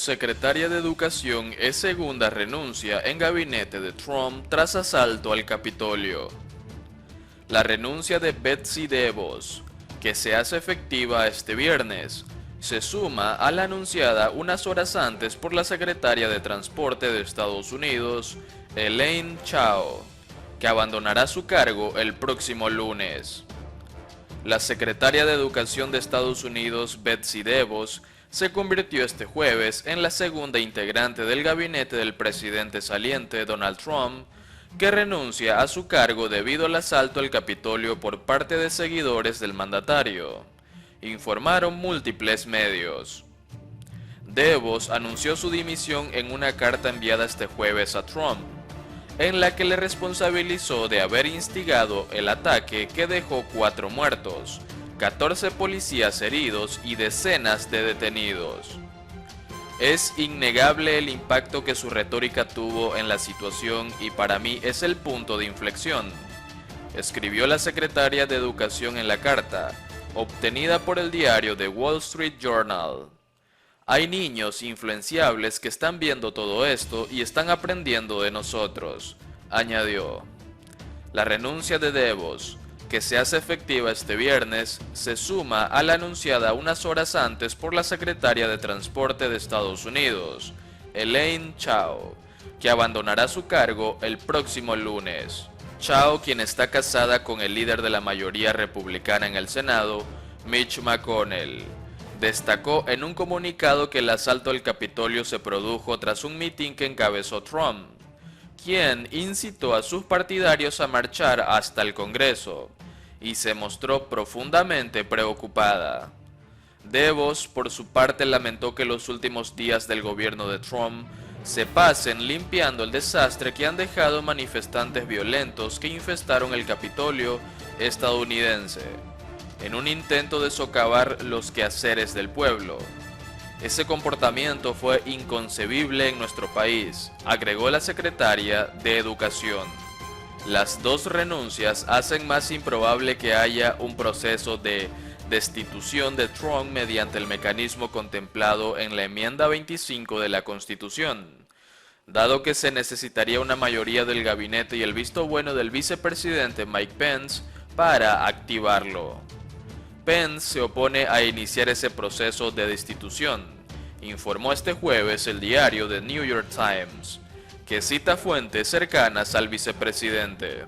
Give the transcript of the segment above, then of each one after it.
Secretaria de Educación es segunda renuncia en gabinete de Trump tras asalto al Capitolio. La renuncia de Betsy DeVos, que se hace efectiva este viernes, se suma a la anunciada unas horas antes por la secretaria de Transporte de Estados Unidos, Elaine Chao, que abandonará su cargo el próximo lunes. La secretaria de Educación de Estados Unidos, Betsy DeVos, se convirtió este jueves en la segunda integrante del gabinete del presidente saliente Donald Trump, que renuncia a su cargo debido al asalto al Capitolio por parte de seguidores del mandatario, informaron múltiples medios. DeVos anunció su dimisión en una carta enviada este jueves a Trump, en la que le responsabilizó de haber instigado el ataque que dejó 4 muertos, 14 policías heridos y decenas de detenidos. Es innegable el impacto que su retórica tuvo en la situación y para mí es el punto de inflexión, escribió la secretaria de Educación en la carta, obtenida por el diario The Wall Street Journal. Hay niños influenciables que están viendo todo esto y están aprendiendo de nosotros, añadió. La renuncia de DeVos, que se hace efectiva este viernes, se suma a la anunciada unas horas antes por la secretaria de Transporte de Estados Unidos, Elaine Chao, que abandonará su cargo el próximo lunes. Chao, quien está casada con el líder de la mayoría republicana en el Senado, Mitch McConnell, destacó en un comunicado que el asalto al Capitolio se produjo tras un mitin que encabezó Trump, quien incitó a sus partidarios a marchar hasta el Congreso, y se mostró profundamente preocupada. DeVos, por su parte, lamentó que los últimos días del gobierno de Trump se pasen limpiando el desastre que han dejado manifestantes violentos que infestaron el Capitolio estadounidense, en un intento de socavar los quehaceres del pueblo. Ese comportamiento fue inconcebible en nuestro país, agregó la secretaria de Educación. Las dos renuncias hacen más improbable que haya un proceso de destitución de Trump mediante el mecanismo contemplado en la enmienda 25 de la Constitución, dado que se necesitaría una mayoría del gabinete y el visto bueno del vicepresidente Mike Pence para activarlo. Pence se opone a iniciar ese proceso de destitución, informó este jueves el diario The New York Times, que cita fuentes cercanas al vicepresidente.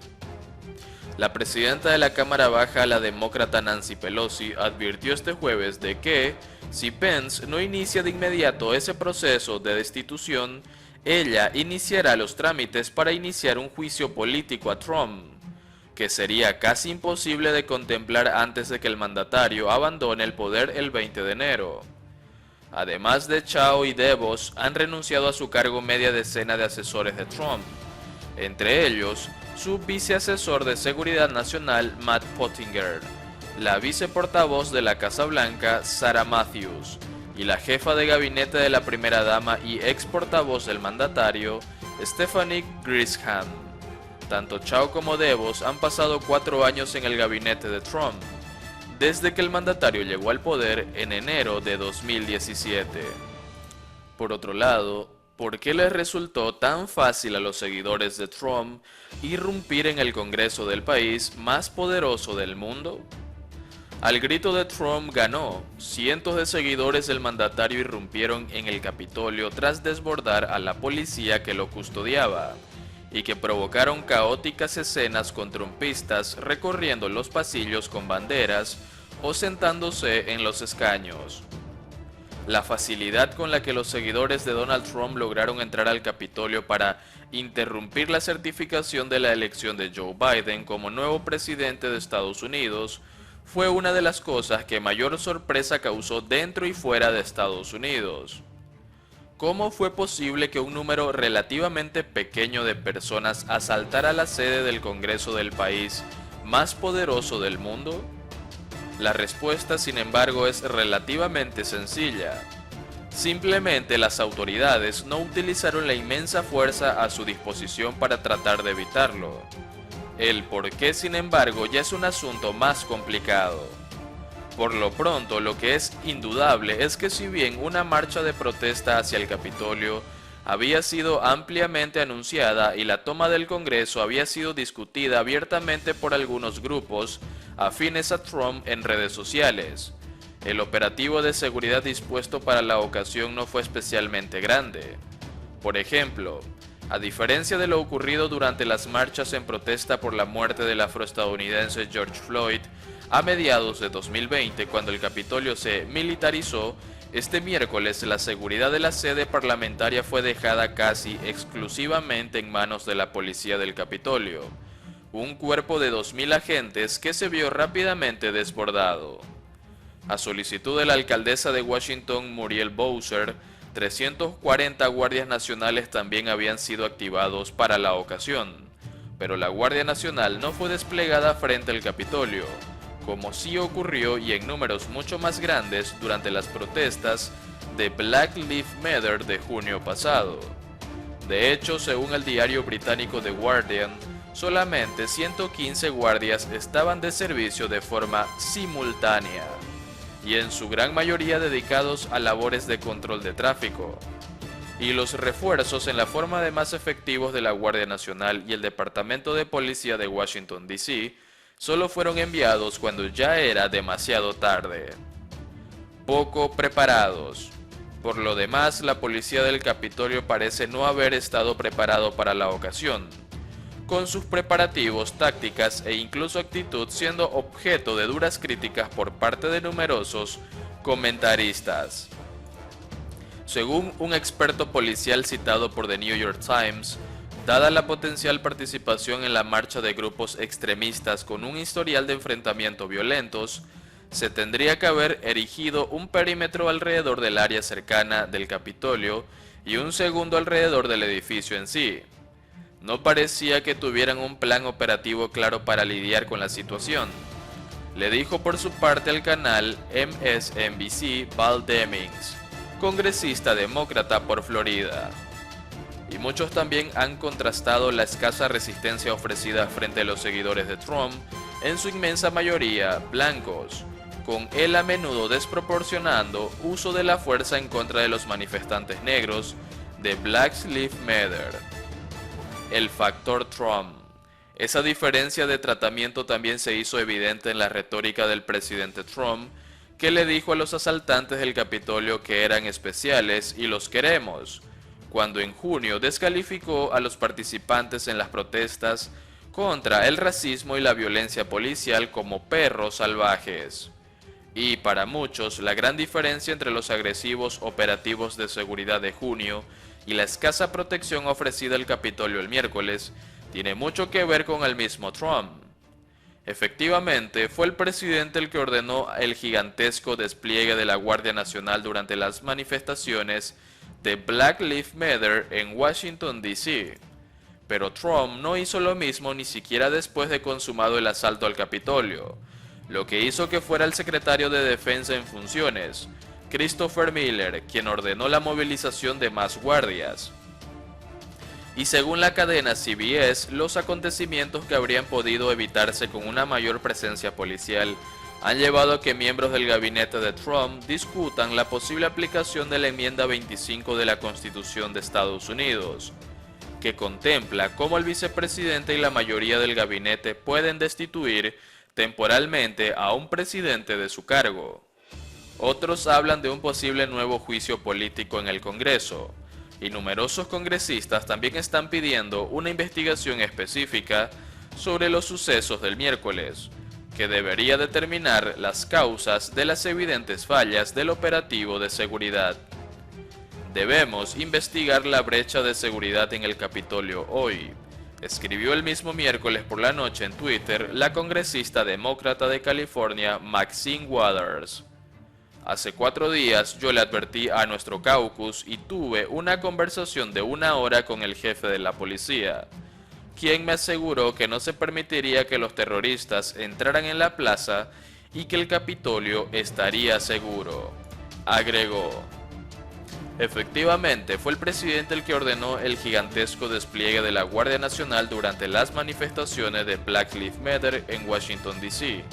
La presidenta de la Cámara Baja, la demócrata Nancy Pelosi, advirtió este jueves de que, si Pence no inicia de inmediato ese proceso de destitución, ella iniciará los trámites para iniciar un juicio político a Trump, que sería casi imposible de contemplar antes de que el mandatario abandone el poder el 20 de enero. Además de Chao y DeVos, han renunciado a su cargo media decena de asesores de Trump, entre ellos su viceasesor de Seguridad Nacional Matt Pottinger, la viceportavoz de la Casa Blanca Sarah Matthews y la jefa de gabinete de la primera dama y ex portavoz del mandatario Stephanie Grisham. Tanto Chao como DeVos han pasado 4 años en el gabinete de Trump, desde que el mandatario llegó al poder en enero de 2017. Por otro lado, ¿por qué les resultó tan fácil a los seguidores de Trump irrumpir en el Congreso del país más poderoso del mundo? Al grito de Trump ganó, cientos de seguidores del mandatario irrumpieron en el Capitolio tras desbordar a la policía que lo custodiaba, y que provocaron caóticas escenas con trumpistas recorriendo los pasillos con banderas o sentándose en los escaños. La facilidad con la que los seguidores de Donald Trump lograron entrar al Capitolio para interrumpir la certificación de la elección de Joe Biden como nuevo presidente de Estados Unidos fue una de las cosas que mayor sorpresa causó dentro y fuera de Estados Unidos. ¿Cómo fue posible que un número relativamente pequeño de personas asaltara la sede del Congreso del país más poderoso del mundo? La respuesta, sin embargo, es relativamente sencilla. Simplemente las autoridades no utilizaron la inmensa fuerza a su disposición para tratar de evitarlo. El por qué, sin embargo, ya es un asunto más complicado. Por lo pronto, lo que es indudable es que si bien una marcha de protesta hacia el Capitolio había sido ampliamente anunciada y la toma del Congreso había sido discutida abiertamente por algunos grupos afines a Trump en redes sociales, el operativo de seguridad dispuesto para la ocasión no fue especialmente grande. Por ejemplo, a diferencia de lo ocurrido durante las marchas en protesta por la muerte del afroestadounidense George Floyd a mediados de 2020, cuando el Capitolio se militarizó, este miércoles la seguridad de la sede parlamentaria fue dejada casi exclusivamente en manos de la policía del Capitolio, un cuerpo de 2.000 agentes que se vio rápidamente desbordado. A solicitud de la alcaldesa de Washington, Muriel Bowser, 340 guardias nacionales también habían sido activados para la ocasión, pero la Guardia Nacional no fue desplegada frente al Capitolio, como sí ocurrió y en números mucho más grandes durante las protestas de Black Lives Matter de junio pasado. De hecho, según el diario británico The Guardian, solamente 115 guardias estaban de servicio de forma simultánea, y en su gran mayoría dedicados a labores de control de tráfico. Y los refuerzos en la forma de más efectivos de la Guardia Nacional y el Departamento de Policía de Washington, D.C., solo fueron enviados cuando ya era demasiado tarde. Poco preparados. Por lo demás, la policía del Capitolio parece no haber estado preparado para la ocasión, con sus preparativos, tácticas e incluso actitud siendo objeto de duras críticas por parte de numerosos comentaristas. Según un experto policial citado por The New York Times, dada la potencial participación en la marcha de grupos extremistas con un historial de enfrentamiento violentos, se tendría que haber erigido un perímetro alrededor del área cercana del Capitolio y un segundo alrededor del edificio en sí. No parecía que tuvieran un plan operativo claro para lidiar con la situación, le dijo por su parte al canal MSNBC Val Demings, congresista demócrata por Florida. Y muchos también han contrastado la escasa resistencia ofrecida frente a los seguidores de Trump, en su inmensa mayoría blancos, con él a menudo desproporcionando uso de la fuerza en contra de los manifestantes negros de Black Lives Matter. El factor Trump. Esa diferencia de tratamiento también se hizo evidente en la retórica del presidente Trump, que le dijo a los asaltantes del Capitolio que eran especiales y los queremos, cuando en junio descalificó a los participantes en las protestas contra el racismo y la violencia policial como perros salvajes. Y para muchos, la gran diferencia entre los agresivos operativos de seguridad de junio y la escasa protección ofrecida al Capitolio el miércoles tiene mucho que ver con el mismo Trump. Efectivamente, fue el presidente el que ordenó el gigantesco despliegue de la Guardia Nacional durante las manifestaciones de Black Lives Matter en Washington, D.C. Pero Trump no hizo lo mismo ni siquiera después de consumado el asalto al Capitolio, lo que hizo que fuera el secretario de Defensa en funciones, Christopher Miller, quien ordenó la movilización de más guardias. Y según la cadena CBS, los acontecimientos que habrían podido evitarse con una mayor presencia policial han llevado a que miembros del gabinete de Trump discutan la posible aplicación de la enmienda 25 de la Constitución de Estados Unidos, que contempla cómo el vicepresidente y la mayoría del gabinete pueden destituir temporalmente a un presidente de su cargo. Otros hablan de un posible nuevo juicio político en el Congreso, y numerosos congresistas también están pidiendo una investigación específica sobre los sucesos del miércoles, que debería determinar las causas de las evidentes fallas del operativo de seguridad. Debemos investigar la brecha de seguridad en el Capitolio hoy, escribió el mismo miércoles por la noche en Twitter la congresista demócrata de California Maxine Waters. Hace 4 días yo le advertí a nuestro caucus y tuve una conversación de 1 hora con el jefe de la policía, quien me aseguró que no se permitiría que los terroristas entraran en la plaza y que el Capitolio estaría seguro, agregó. Efectivamente, fue el presidente el que ordenó el gigantesco despliegue de la Guardia Nacional durante las manifestaciones de Black Lives Matter en Washington, D.C.,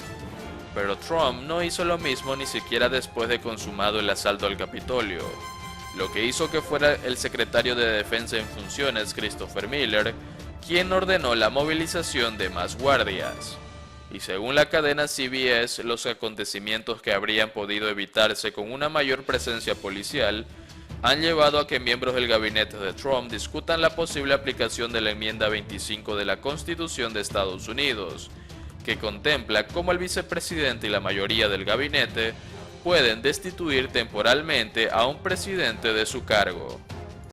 pero Trump no hizo lo mismo ni siquiera después de consumado el asalto al Capitolio, lo que hizo que fuera el secretario de Defensa en funciones, Christopher Miller, quien ordenó la movilización de más guardias. Y según la cadena CBS, los acontecimientos que habrían podido evitarse con una mayor presencia policial han llevado a que miembros del gabinete de Trump discutan la posible aplicación de la enmienda 25 de la Constitución de Estados Unidos, que contempla cómo el vicepresidente y la mayoría del gabinete pueden destituir temporalmente a un presidente de su cargo.